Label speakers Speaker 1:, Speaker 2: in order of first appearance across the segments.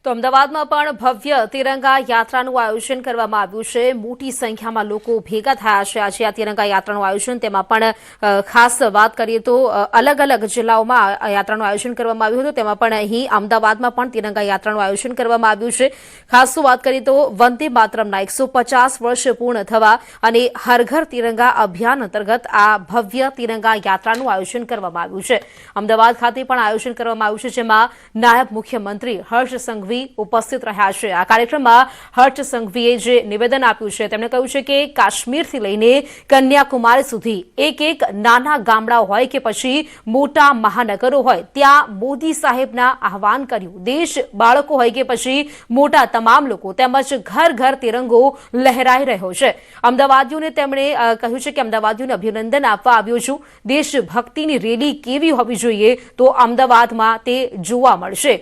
Speaker 1: તો અમદાવાદમાં પણ ભવ્ય તિરંગા યાત્રાનું આયોજન કરવામાં આવ્યું છે। મોટી સંખ્યામાં લોકો ભેગા થયા છે આજે આ તિરંગા યાત્રાનું આયોજન। તેમાં પણ ખાસ વાત કરીએ તો અલગ અલગ જિલ્લાઓમાં આ યાત્રાનું આયોજન કરવામાં આવ્યું હતું। તેમાં પણ અહીં અમદાવાદમાં પણ તિરંગા યાત્રાનું આયોજન કરવામાં આવ્યું છે। ખાસ વાત કરીએ તો વંદે માતરમના 150 વર્ષ પૂર્ણ થવા અને હર ઘર તિરંગા અભિયાન અંતર્ગત આ ભવ્ય તિરંગા યાત્રાનું આયોજન કરવામાં આવ્યું છે। અમદાવાદ ખાતે પણ આયોજન કરવામાં આવ્યું છે, જેમાં નાયબ મુખ્યમંત્રી હર્ષ સંઘવી ઉપસ્થિત રહ્યા છે। આ કાર્યક્રમમાં હર્ષ સંઘવીએ જે નિવેદન આપ્યું છે તેમણે કહ્યું છે કે કાશ્મીરથી લઈને કન્યાકુમારી સુધી એક નાના ગામડા હોય કે પછી મોટા મહાનગરો હોય ત્યાં મોદી સાહેબના આહવાન કર્યું। દેશ બાળકો હોય કે પછી મોટા તમામ લોકો તેમજ ઘર ઘર तिरंगो लहराई रह्यो छे। अमदावादीओने તેમણે કહ્યું છે કે અમદાવાદીઓને અભિનંદન આપવા આવ્યો છું। દેશભક્તિની રેલી કેવી હોવી જોઈએ તો અમદાવાદમાં તે જોવા મળશે।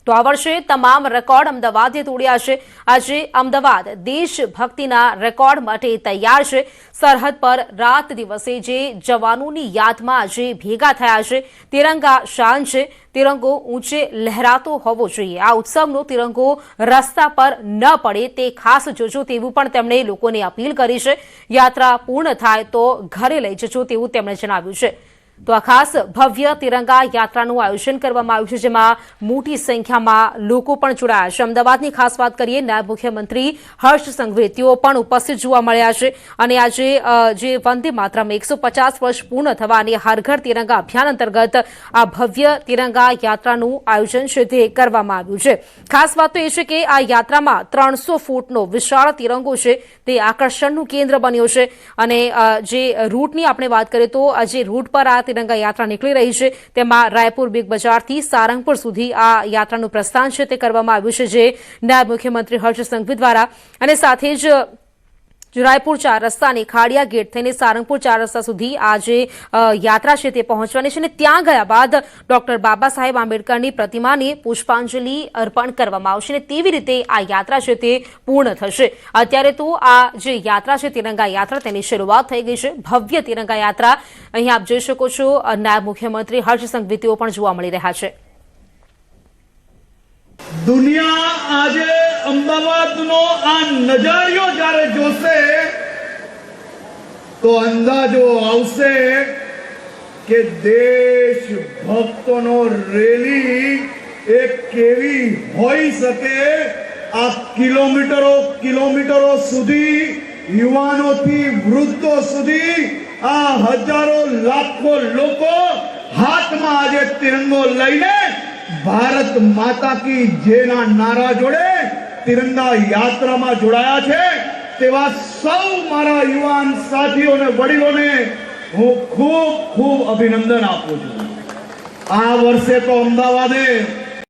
Speaker 1: तो आ वर्षे तमाम रेकॉर्ड अमदावादे तोड्या छे। आजे अमदावाद देशभक्तिना रेकॉर्ड माटे तैयार छे। सरहद पर रात दिवसे जे जवानोनी यादमां आजे भेगा थया छे। तिरंगा शान छे, तिरंगो ऊंचे लहरातो होवो जोईए। आ उत्सवनो तिरंगो रस्ता पर न पड़े ते खास जोजो तेवुं पण तेमणे लोकोने अपील करी छे। यात्रा पूर्ण थाय तो घरे लई जजो तेवुं तेमणे जणाव्युं छे। तो आ खास भव्य तिरंगा यात्राનું આયોજન કરવામાં આવ્યું છે, જેમાં મોટી સંખ્યામાં લોકો પણ જોડાયા છે। અમદાવાદની ખાસ વાત કરીએ, નાયબ મુખ્યમંત્રી હર્ષ સંઘવી તેઓ પણ ઉપસ્થિત જોવા મળ્યા છે અને આજે જે વંદે માતરમ 150 વર્ષ પૂર્ણ થવા અને હર ઘર તિરંગા અભિયાન અંતર્ગત આ ભવ્ય તિરંગા યાત્રાનું આયોજન છે તે કરવામાં આવ્યું છે। ખાસ વાત તો એ છે કે આ યાત્રામાં 300 ફૂટનો વિશાળ તિરંગો છે તે આકર્ષણનું કેન્દ્ર બન્યો છે અને જે રૂટની આપણે વાત કરીએ તો જે રૂટ પર આ तिरंगा यात्रा निकली रही है तेमां रायपुर बिग बजार थी सारंगपुर सुधी आ यात्रानुं प्रस्थान छे ते करवामां आव्युं छे, जे नायब मुख्यमंत्री हर्ष संघवी द्वारा अने साथे ज रायपुर 4 रस्ता ने खाड़िया गेट थईने सारंगपुर 4 रस्ता सुधी आ जे यात्रा छे ते पहोंचवानी छे। त्यां गया बाद डॉक्टर बाबा साहेब आंबेडकरनी प्रतिमाने पुष्पांजलि अर्पण करवामां आवशे। तेवी रीते आ यात्रा छे ते पूर्ण थशे। अत्यारे तो आ जे यात्रा छे तिरंगा यात्रा तेनी शरूआत थई गई छे। भव्य तिरंगा यात्रा અહીં આપ જોઈ શકો છો। નાયબ મુખ્યમંત્રી હર્ષ સંઘવી તેઓ પણ જોવા મળી રહ્યા છે।
Speaker 2: दुनिया आजे अमदावादनो आ नजारियो जारे जोसे तो अंदाजो आवशे के देश भक्तोनो रेली एक केवी होई सके। आ किलोमीटरो किलोमीटरो सुधी युवानोथी वृद्धो सुधी आ हजारों लाखों लोको हाथ में आज तिरंगो लईने भारत माता की जेना नारा जोड़े तिरंगा यात्रा में जोड़ाया छे। तेवा सौ मारा युवान साथीओ ने वडीलों ने हूँ खूब खूब अभिनंदन आपू छूं। आ वर्षे तो अमदावादे